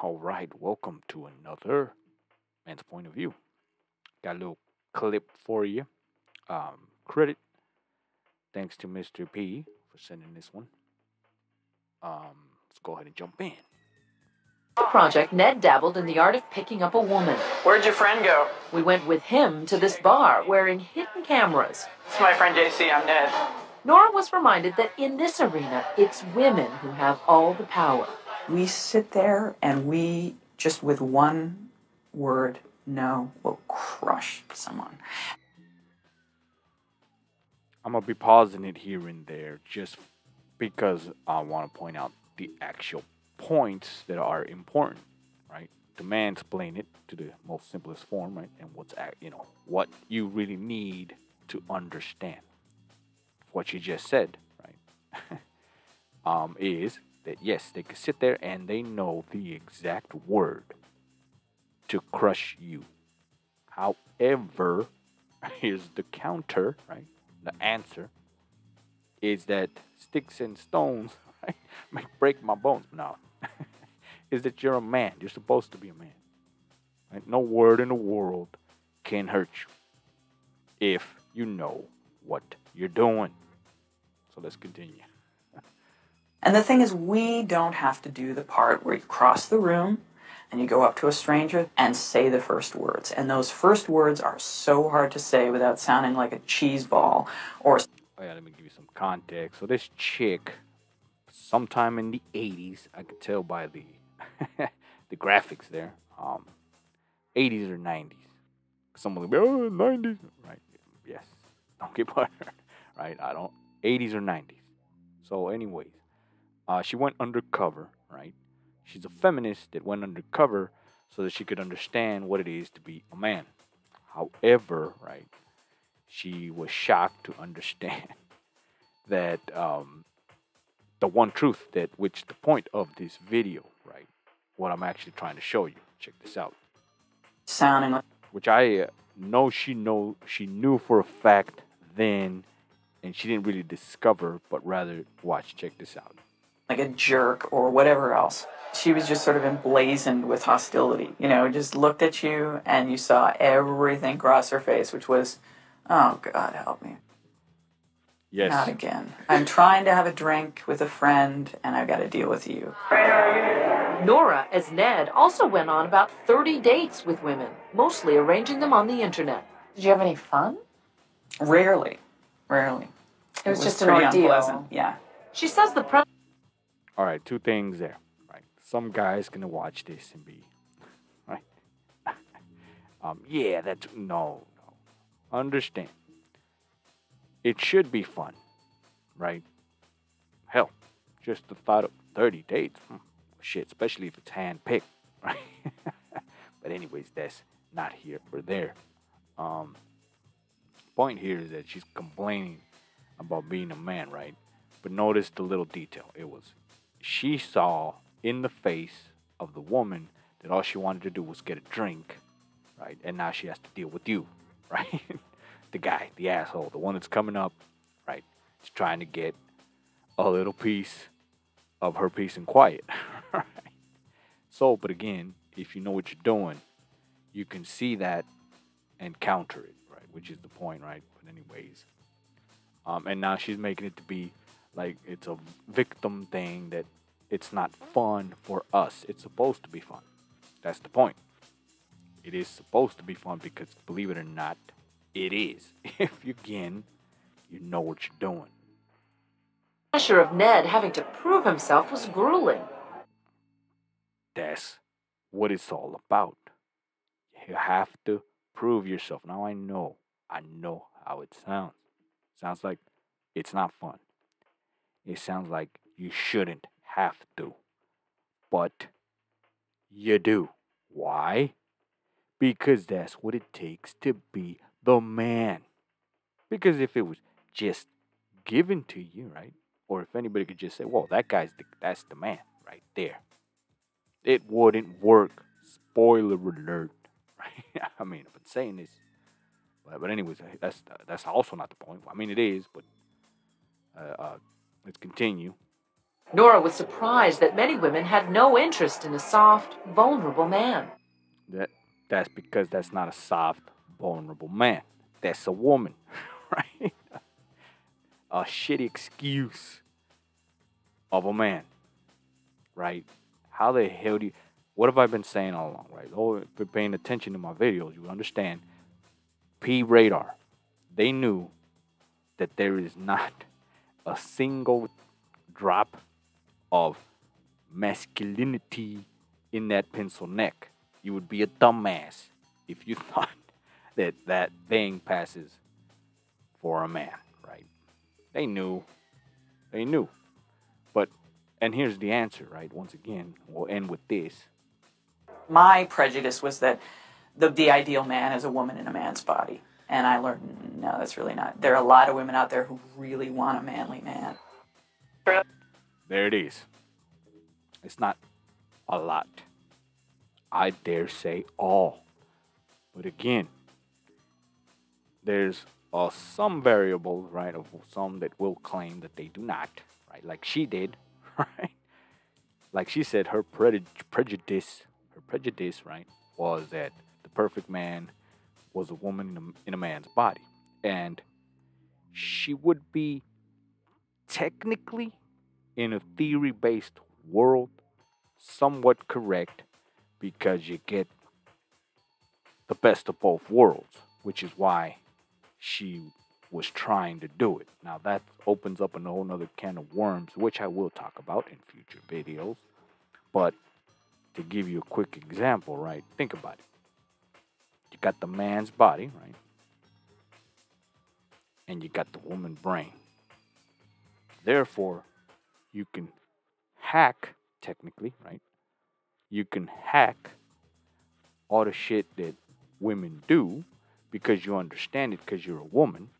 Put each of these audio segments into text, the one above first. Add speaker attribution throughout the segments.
Speaker 1: All right, welcome to another man's point of view. Got a little clip for you. Credit thanks to Mr. P for sending this one. Let's go ahead and jump in.
Speaker 2: Project, Ned dabbled in the art of picking up a woman.
Speaker 3: Where'd your friend go?
Speaker 2: We went with him to this bar wearing hidden cameras.
Speaker 3: It's my friend JC. I'm Ned.
Speaker 2: Nora was reminded that in this arena, it's women who have all the power.
Speaker 4: We sit there and we just with one word, no, will crush someone.
Speaker 1: I'm gonna be pausing it here and there just because I want to point out the actual points that are important, right? To mansplain it to the most simplest form, right? And what you really need to understand. What you just said, right? Is that yes, they could sit there and they know the exact word to crush you. However, here's the counter, right? The answer is that sticks and stones, right, may break my bones. No, is that you're a man. You're supposed to be a man. Right? No word in the world can hurt you if you know what you're doing. So let's continue.
Speaker 4: And the thing is, we don't have to do the part where you cross the room and you go up to a stranger and say the first words. And those first words are so hard to say without sounding like a cheese ball or...
Speaker 1: Oh yeah, let me give you some context. So this chick, sometime in the 80s, I could tell by the the graphics there, 80s or 90s. Someone will be, oh, 90s. Right, yes. Don't get buttered. Right, I don't. 80s or 90s. So anyways, she went undercover, right? She's a feminist that went undercover so that she could understand what it is to be a man. However, right, she was shocked to understand that the one truth that which the point of this video, right, what I'm actually trying to show you. Check this out.
Speaker 4: Sounding like...
Speaker 1: Which I know she knew for a fact then, and she didn't really discover, but rather watch. Check this out.
Speaker 4: Like a jerk or whatever else. She was just sort of emblazoned with hostility. You know, just looked at you and you saw everything cross her face, which was, oh, God, help me.
Speaker 1: Yes.
Speaker 4: Not again. I'm trying to have a drink with a friend and I've got to deal with you.
Speaker 2: Nora, as Ned, also went on about 30 dates with women, mostly arranging them on the internet.
Speaker 5: Did you have any fun?
Speaker 4: Rarely.
Speaker 5: It was just an
Speaker 4: pretty
Speaker 5: ordeal.
Speaker 4: unpleasant. Yeah.
Speaker 2: She says the
Speaker 1: All right, two things there. Right, some guys gonna watch this and be, right, yeah, that's no. Understand. It should be fun, right? Hell, just the thought of 30 dates, shit, especially if it's hand-picked, right? But anyways, that's not here or there. Point here is that she's complaining about being a man, right? But notice the little detail. It was she saw in the face of the woman that all she wanted to do was get a drink, right? And now she has to deal with you, right? The guy, the asshole, the one that's coming up, right? She's trying to get a little piece of her peace and quiet, right? So, but again, if you know what you're doing, you can see that and counter it, right? Which is the point, right? But anyways, and now she's making it to be like it's a victim thing, that it's not fun for us. It's supposed to be fun. That's the point. It is supposed to be fun because, believe it or not, it is. If you know what you're doing.
Speaker 2: The pressure of Ned having to prove himself was grueling.
Speaker 1: That's what it's all about. You have to prove yourself. Now I know how it sounds. Sounds like it's not fun. It sounds like you shouldn't have to. But you do. Why? Because that's what it takes to be the man. Because if it was just given to you, right? Or if anybody could just say, well, that's the man right there. It wouldn't work. Spoiler alert. Right? I mean, I've been saying this. But anyways, that's also not the point. I mean, it is, but let's continue.
Speaker 2: Nora was surprised that many women had no interest in a soft, vulnerable man.
Speaker 1: That's because that's not a soft, vulnerable man. That's a woman, right? A shitty excuse of a man, right? How the hell do you? What have I been saying all along, right? Oh, if you're paying attention to my videos, you understand. P radar. They knew that there is not a single drop of masculinity in that pencil neck. You would be a dumbass if you thought that that thing passes for a man, right? They knew. They knew. But, and here's the answer, right? Once again, we'll end with this.
Speaker 4: My prejudice was that the ideal man is a woman in a man's body. And I learned, no, that's really not. There are a lot of women out there who really want a manly man.
Speaker 1: There it is. It's not a lot. I dare say all. But again, there's some variables, right, of some that will claim that they do not, right, like she did, right? Like she said, her prejudice, right, was that the perfect man was a woman in a man's body. And she would be technically, in a theory-based world, somewhat correct because you get the best of both worlds, which is why she was trying to do it. Now that opens up a whole nother can of worms, which I will talk about in future videos. But to give you a quick example, right? Think about it. You got the man's body, right? And you got the woman brain. Therefore, you can hack, technically, right? You can hack all the shit that women do because you understand it because you're a woman,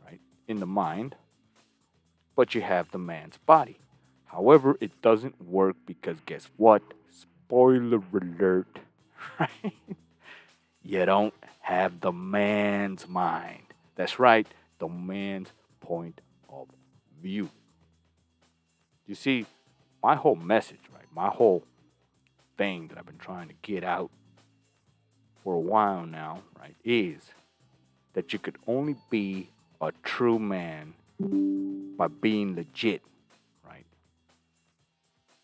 Speaker 1: right? In the mind. But you have the man's body. However, it doesn't work because guess what? Spoiler alert, right? You don't have the man's mind. That's right, the man's point of view. You see, my whole message, right? My whole thing that I've been trying to get out for a while now, right, is that you could only be a true man by being legit, right?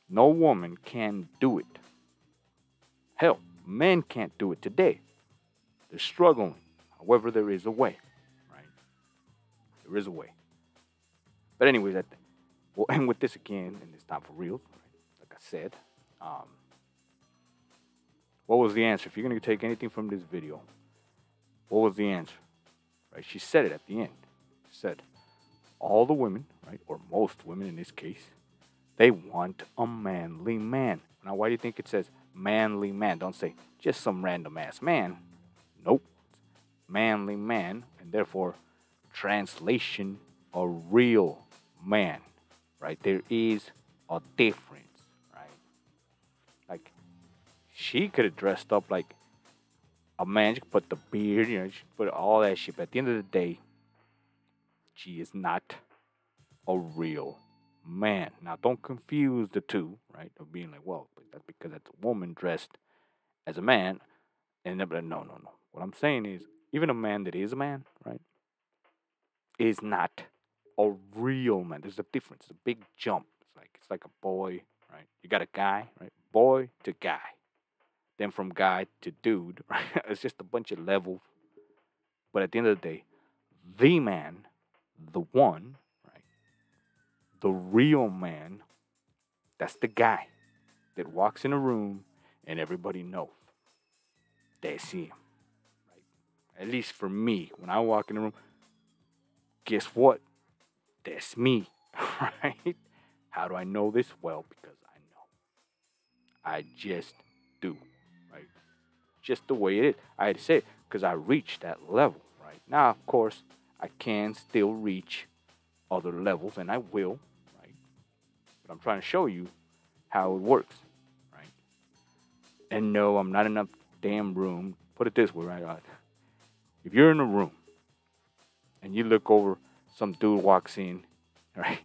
Speaker 1: No woman can do it. Hell, men can't do it today. They're struggling. However, there is a way, right? There is a way. But anyways, we'll end with this again, and it's time for real, right? Like I said. What was the answer? If you're going to take anything from this video, what was the answer? Right? She said it at the end. She said, all the women, right, or most women in this case, they want a manly man. Now, why do you think it says manly man? Don't say just some random ass man. Nope. Manly man, and therefore, translation, a real man, right? There is a difference, right? Like, she could have dressed up like a man. She could put the beard, you know, she could put all that shit. But at the end of the day, she is not a real man. Now, don't confuse the two, right? Of being like, well, that's because that's a woman dressed as a man. And no, no. What I'm saying is, even a man that is a man, right, is not a real man. There's a difference, a big jump. It's like a boy, right? You got a guy, right? Boy to guy. Then from guy to dude, right? It's just a bunch of levels. But at the end of the day, the man, the one, right? The real man, that's the guy that walks in a room and everybody knows. That's him. Right? At least for me, when I walk in the room, guess what? That's me, right? How do I know this? Well, because I know. I just do, right? Just the way it is. I had to say it because I reached that level, right? Now, of course, I can still reach other levels, and I will, right? But I'm trying to show you how it works, right? And no, I'm not in a damn room. Put it this way, right? If you're in a room and you look over, some dude walks in, right?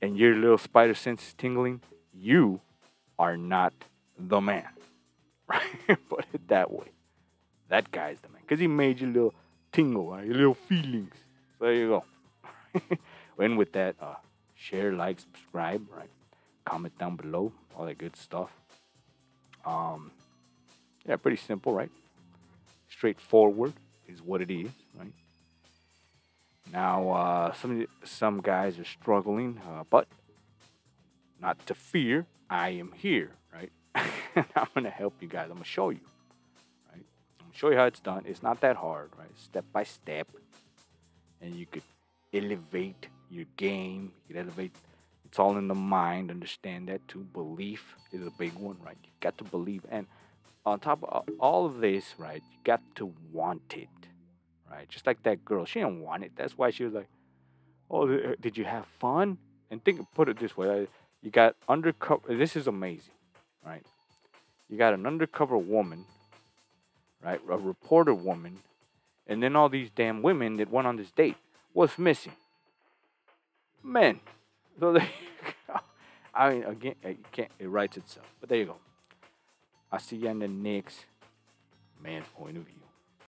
Speaker 1: and your little spider sense is tingling, you are not the man. Right? Put it that way. That guy's the man. Because he made your little tingle, right? Your little feelings. So there you go. And with that, share, like, subscribe, right? Comment down below, all that good stuff. Yeah, pretty simple, right? Straightforward is what it is, right? Now, some guys are struggling, but not to fear. I am here, right? I'm gonna help you guys. I'm gonna show you, right? I'm gonna show you how it's done. It's not that hard, right? Step by step, and you could elevate your game. You could elevate. It's all in the mind. Understand that too. Belief is a big one, right? You got to believe, and on top of all of this, right? You got to want it, right? Just like that girl, she didn't want it. That's why she was like, "Oh, did you have fun?" And put it this way: you got undercover. This is amazing, right? You got an undercover woman, right? A reporter woman, and then all these damn women that went on this date. What's missing? Men. So they, I mean, again, you can't. It writes itself. But there you go. I'll see you in the next man's point of view.